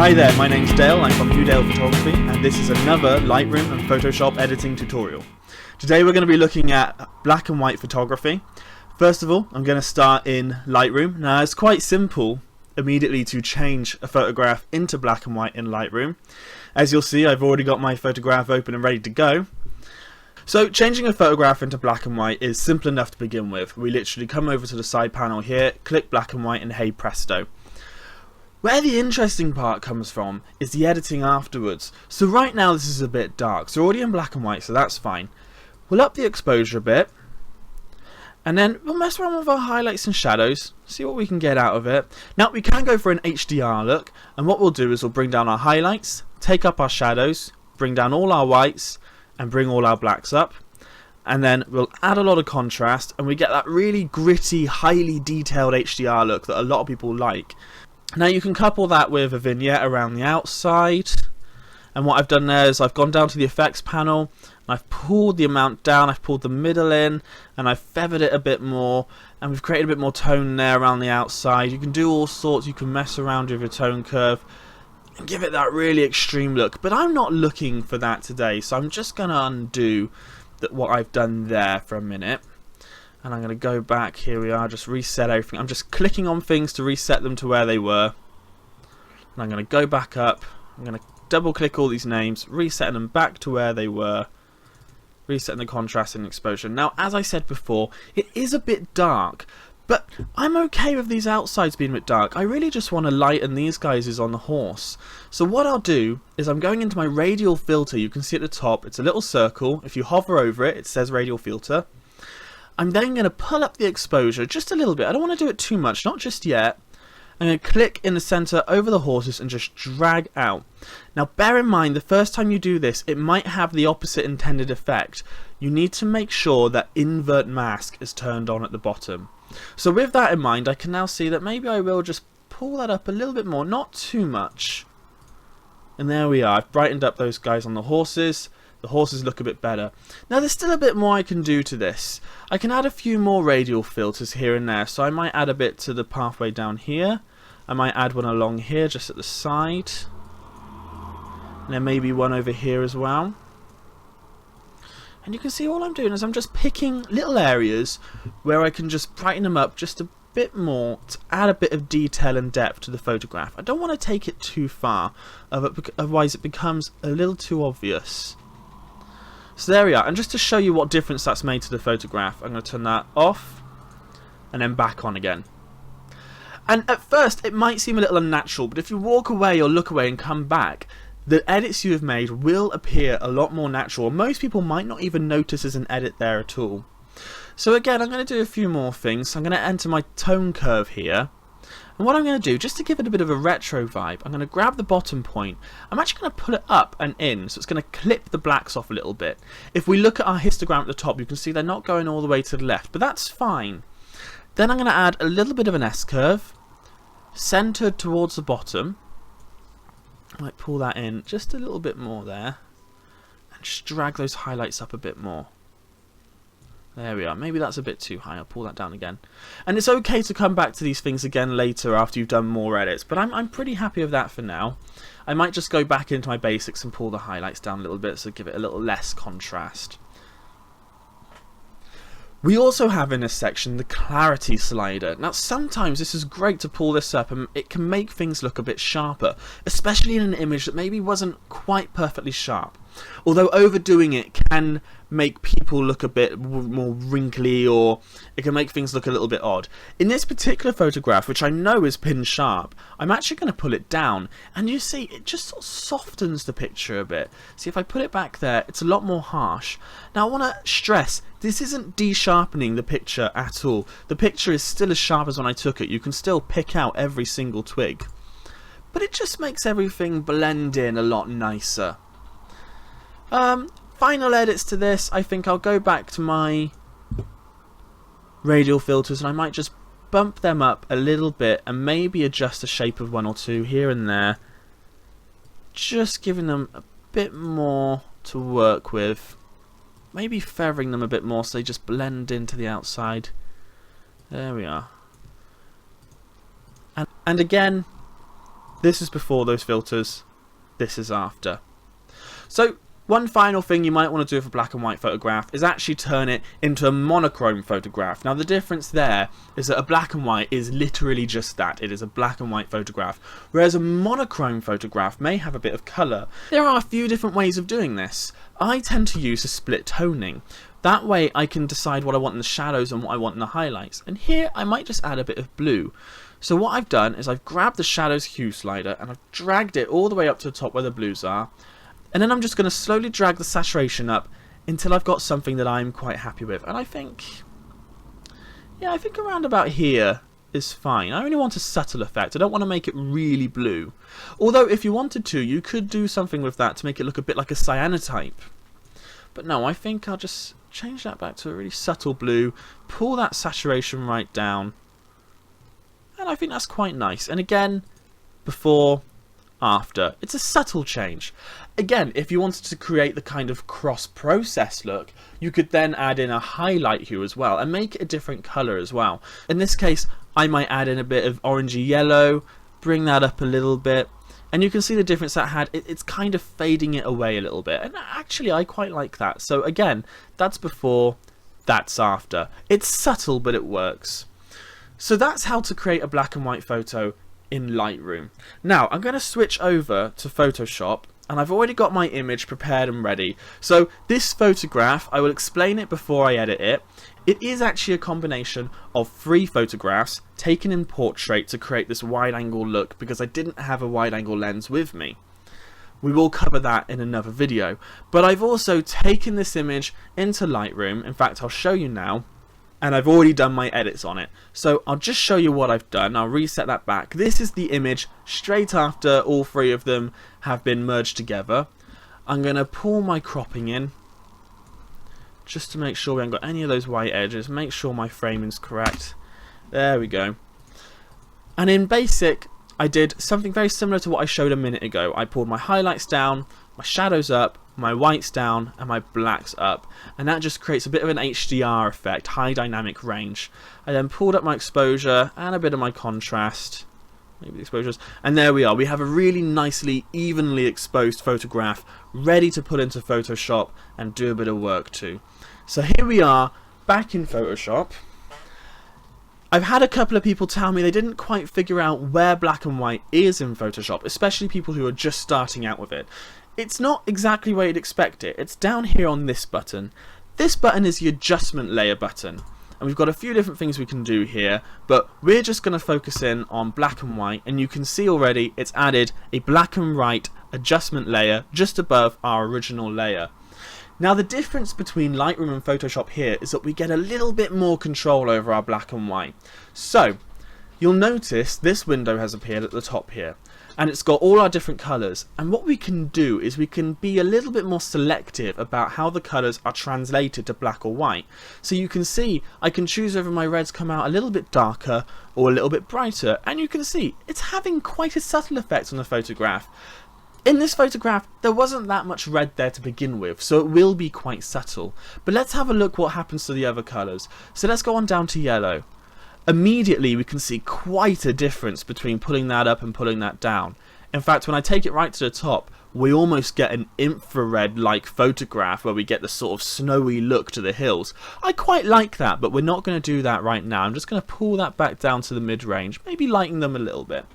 Hi there, my name's Dale, I'm from Udale Photography, and this is another Lightroom and Photoshop editing tutorial. Today we're going to be looking at black and white photography. First of all, I'm going to start in Lightroom. Now it's quite simple immediately to change a photograph into black and white in Lightroom. As you'll see, I've already got my photograph open and ready to go. So changing a photograph into black and white is simple enough to begin with. We literally come over to the side panel here, click black and white, and hey presto. Where the interesting part comes from is the editing afterwards. So right now this is a bit dark, so we're already in black and white, so that's fine. We'll up the exposure a bit, and then we'll mess around with our highlights and shadows, see what we can get out of it. Now we can go for an HDR look, and what we'll do is we'll bring down our highlights, take up our shadows, bring down all our whites, and bring all our blacks up. And then we'll add a lot of contrast, and we get that really gritty, highly detailed HDR look that a lot of people like. Now you can couple that with a vignette around the outside, and what I've done there is I've gone down to the effects panel and I've pulled the amount down, I've pulled the middle in, and I've feathered it a bit more, and we've created a bit more tone there around the outside. You can do all sorts, you can mess around with your tone curve and give it that really extreme look, but I'm not looking for that today, so I'm just going to undo what I've done there for a minute. And I'm going to go back, here we are, just reset everything. I'm just clicking on things to reset them to where they were. And I'm going to go back up, I'm going to double click all these names, resetting them back to where they were, resetting the contrast and exposure. Now, as I said before, it is a bit dark, but I'm okay with these outsides being a bit dark. I really just want to lighten these guys on the horse. So what I'll do is I'm going into my radial filter. You can see at the top, it's a little circle. If you hover over it, it says radial filter. I'm then going to pull up the exposure just a little bit. I don't want to do it too much, not just yet. I'm going to click in the center over the horses and just drag out. Now bear in mind, the first time you do this, it might have the opposite intended effect. You need to make sure that invert mask is turned on at the bottom. So with that in mind, I can now see that maybe I will just pull that up a little bit more, not too much. And there we are, I've brightened up those guys on the horses. The horses look a bit better. Now there's still a bit more I can do to this. I can add a few more radial filters here and there. So I might add a bit to the pathway down here. I might add one along here just at the side. And then maybe one over here as well. And you can see all I'm doing is I'm just picking little areas where I can just brighten them up just a bit more to add a bit of detail and depth to the photograph. I don't want to take it too far, otherwise it becomes a little too obvious. So there we are, and just to show you what difference that's made to the photograph, I'm going to turn that off and then back on again. And at first it might seem a little unnatural, but if you walk away or look away and come back, the edits you have made will appear a lot more natural. Most people might not even notice there's an edit there at all. So again, I'm going to do a few more things. I'm going to enter my tone curve here. And what I'm going to do, just to give it a bit of a retro vibe, I'm going to grab the bottom point. I'm actually going to pull it up and in, so it's going to clip the blacks off a little bit. If we look at our histogram at the top, you can see they're not going all the way to the left, but that's fine. Then I'm going to add a little bit of an S-curve, centered towards the bottom. I might pull that in just a little bit more there, and just drag those highlights up a bit more. There we are. Maybe that's a bit too high. I'll pull that down again. And it's okay to come back to these things again later after you've done more edits, but I'm pretty happy with that for now. I might just go back into my basics and pull the highlights down a little bit so give it a little less contrast. We also have in this section the clarity slider. Now sometimes this is great to pull this up and it can make things look a bit sharper, especially in an image that maybe wasn't quite perfectly sharp. Although overdoing it can make people look a bit more wrinkly, or it can make things look a little bit odd. In this particular photograph, which I know is pin sharp, I'm actually going to pull it down, and you see it just sort of softens the picture a bit. See, if I put it back there, it's a lot more harsh. Now I want to stress, this isn't de-sharpening the picture at all. The picture is still as sharp as when I took it. You can still pick out every single twig. But it just makes everything blend in a lot nicer. Final edits to this, I think I'll go back to my radial filters and I might just bump them up a little bit and maybe adjust the shape of one or two here and there. Just giving them a bit more to work with. Maybe feathering them a bit more so they just blend into the outside. There we are. And again, This is before those filters, this is after. So one final thing you might want to do with a black and white photograph is actually turn it into a monochrome photograph. Now the difference there is that a black and white is literally just that. It is a black and white photograph, whereas a monochrome photograph may have a bit of colour. There are a few different ways of doing this. I tend to use a split toning. That way I can decide what I want in the shadows and what I want in the highlights. And here I might just add a bit of blue. So what I've done is I've grabbed the shadows hue slider and I've dragged it all the way up to the top where the blues are. And then I'm just going to slowly drag the saturation up until I've got something that I'm quite happy with. And I think, yeah, I think around about here is fine. I only want a subtle effect. I don't want to make it really blue. Although if you wanted to, you could do something with that to make it look a bit like a cyanotype. But no, I think I'll just change that back to a really subtle blue, pull that saturation right down, and I think that's quite nice. And again, before, after. It's a subtle change. Again, if you wanted to create the kind of cross-process look, you could then add in a highlight hue as well and make it a different colour as well. In this case, I might add in a bit of orangey yellow, bring that up a little bit, and you can see the difference that had. It's kind of fading it away a little bit, and actually I quite like that. So again, that's before, that's after. It's subtle, but it works. So that's how to create a black and white photo in Lightroom. Now I'm going to switch over to Photoshop, and I've already got my image prepared and ready. So this photograph, I will explain it before I edit it. It is actually a combination of 3 photographs taken in portrait to create this wide angle look, because I didn't have a wide angle lens with me. We will cover that in another video. But I've also taken this image into Lightroom. In fact, I'll show you now. And I've already done my edits on it. So I'll just show you what I've done. I'll reset that back. This is the image straight after all 3 of them have been merged together. I'm going to pull my cropping in, just to make sure we haven't got any of those white edges. Make sure my framing's correct. There we go. And in basic, I did something very similar to what I showed a minute ago. I pulled my highlights down, my shadows up, my whites down, and my blacks up, and that just creates a bit of an HDR effect, high dynamic range. I then pulled up my exposure and a bit of my contrast, maybe the exposures, and there we are. We have a really nicely evenly exposed photograph ready to put into Photoshop and do a bit of work to. So here we are back in Photoshop. I've had a couple of people tell me they didn't quite figure out where black and white is in Photoshop, especially people who are just starting out with it. It's not exactly where you'd expect it. It's down here on this button. This button is the adjustment layer button. And we've got a few different things we can do here, but we're just going to focus in on black and white, and you can see already it's added a black and white adjustment layer just above our original layer. Now the difference between Lightroom and Photoshop here is that we get a little bit more control over our black and white. So you'll notice this window has appeared at the top here, and it's got all our different colours, and what we can do is we can be a little bit more selective about how the colours are translated to black or white. So you can see I can choose whether my reds come out a little bit darker or a little bit brighter, and you can see it's having quite a subtle effect on the photograph. In this photograph there wasn't that much red there to begin with, so it will be quite subtle. But let's have a look what happens to the other colours. So let's go on down to yellow. Immediately we can see quite a difference between pulling that up and pulling that down. In fact, when I take it right to the top, we almost get an infrared like photograph where we get the sort of snowy look to the hills. I quite like that, but we're not going to do that right now. I'm just going to pull that back down to the mid-range, maybe lighten them a little bit.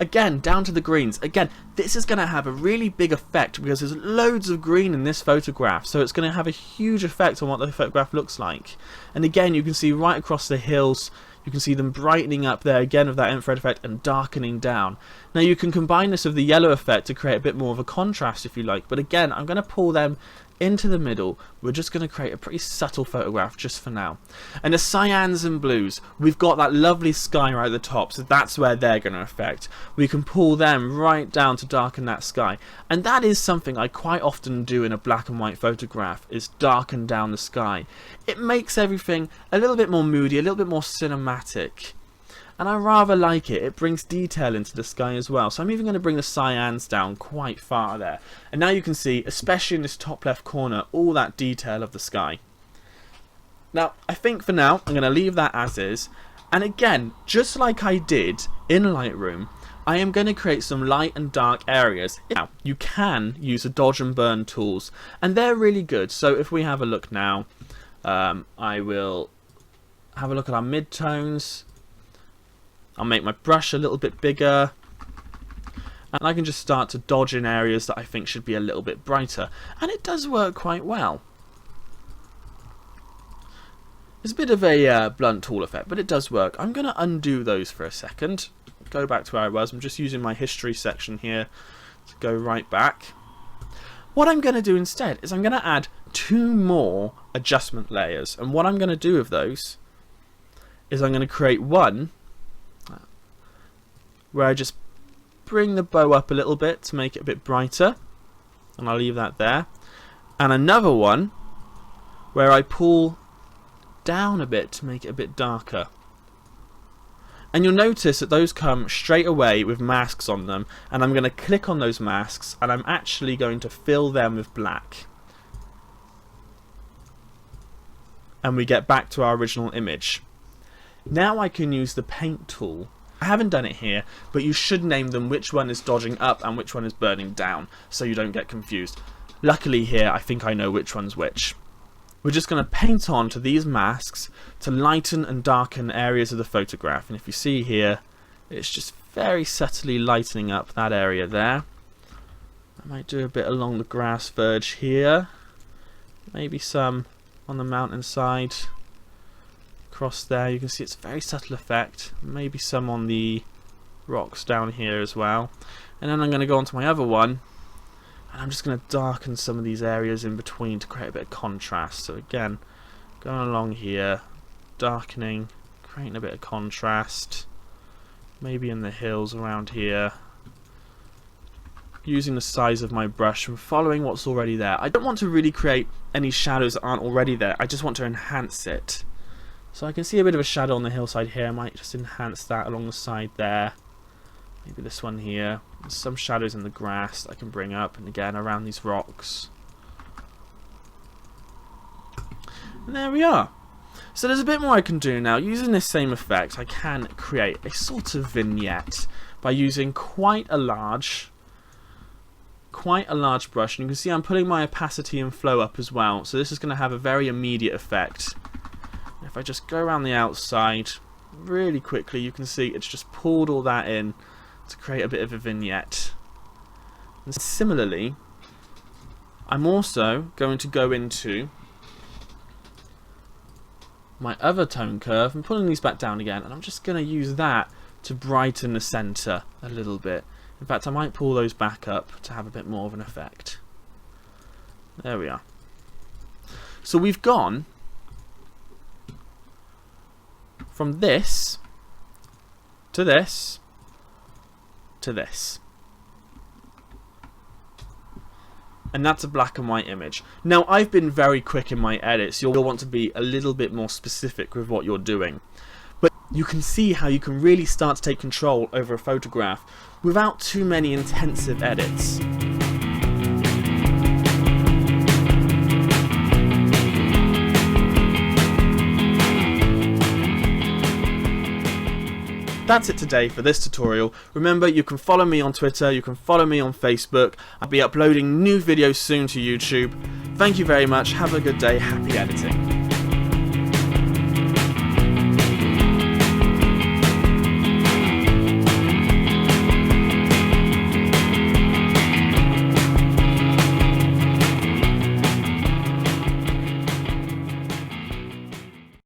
Again, down to the greens. Again, this is going to have a really big effect because there's loads of green in this photograph, so it's going to have a huge effect on what the photograph looks like. And again, you can see right across the hills, you can see them brightening up there again with that infrared effect and darkening down. Now you can combine this with the yellow effect to create a bit more of a contrast if you like, but again, I'm going to pull them into the middle. We're just going to create a pretty subtle photograph just for now. And the cyans and blues, we've got that lovely sky right at the top, so that's where they're going to affect. We can pull them right down to darken that sky, and that is something I quite often do in a black and white photograph, is darken down the sky. It makes everything a little bit more moody, a little bit more cinematic, and I rather like it. It brings detail into the sky as well. So I'm even going to bring the cyans down quite far there. And now you can see, especially in this top left corner, all that detail of the sky. Now, I think for now, I'm going to leave that as is. And again, just like I did in Lightroom, I am going to create some light and dark areas. Now, you can use the dodge and burn tools, and they're really good. So if we have a look now, I will have a look at our midtones. I'll make my brush a little bit bigger, and I can just start to dodge in areas that I think should be a little bit brighter, and it does work quite well. It's a bit of a blunt tool effect, but it does work. I'm going to undo those for a second. Go back to where I was. I'm just using my history section here to go right back. What I'm going to do instead is I'm going to add 2 more adjustment layers, and what I'm going to do with those is I'm going to create one where I just bring the bow up a little bit to make it a bit brighter, and I'll leave that there, and another one where I pull down a bit to make it a bit darker. And you'll notice that those come straight away with masks on them, and I'm going to click on those masks and I'm actually going to fill them with black, and we get back to our original image. Now I can use the paint tool. I haven't done it here, but you should name them which one is dodging up and which one is burning down, so you don't get confused. Luckily here I think I know which one's which. We're just going to paint on to these masks to lighten and darken areas of the photograph, and if you see here, it's just very subtly lightening up that area there. I might do a bit along the grass verge here, maybe some on the mountainside across there. You can see it's a very subtle effect, maybe some on the rocks down here as well. And then I'm going to go on to my other one, and I'm just going to darken some of these areas in between to create a bit of contrast. So again, going along here, darkening, creating a bit of contrast, maybe in the hills around here, using the size of my brush and following what's already there. I don't want to really create any shadows that aren't already there, I just want to enhance it. So I can see a bit of a shadow on the hillside here. I might just enhance that along the side there. Maybe this one here. There's some shadows in the grass that I can bring up, and again around these rocks. And there we are. So there's a bit more I can do now. Using this same effect, I can create a sort of vignette by using quite a large brush, and you can see I'm putting my opacity and flow up as well. So this is going to have a very immediate effect. If I just go around the outside really quickly, you can see it's just pulled all that in to create a bit of a vignette. And similarly, I'm also going to go into my other tone curve and pulling these back down again, and I'm just going to use that to brighten the center a little bit. In fact, I might pull those back up to have a bit more of an effect. There we are. So we've gone from this to this to this, and that's a black and white image. Now I've been very quick in my edits. You'll want to be a little bit more specific with what you're doing, but you can see how you can really start to take control over a photograph without too many intensive edits. That's it today for this tutorial. Remember, you can follow me on Twitter, you can follow me on Facebook. I'll be uploading new videos soon to YouTube. Thank you very much, have a good day, happy editing.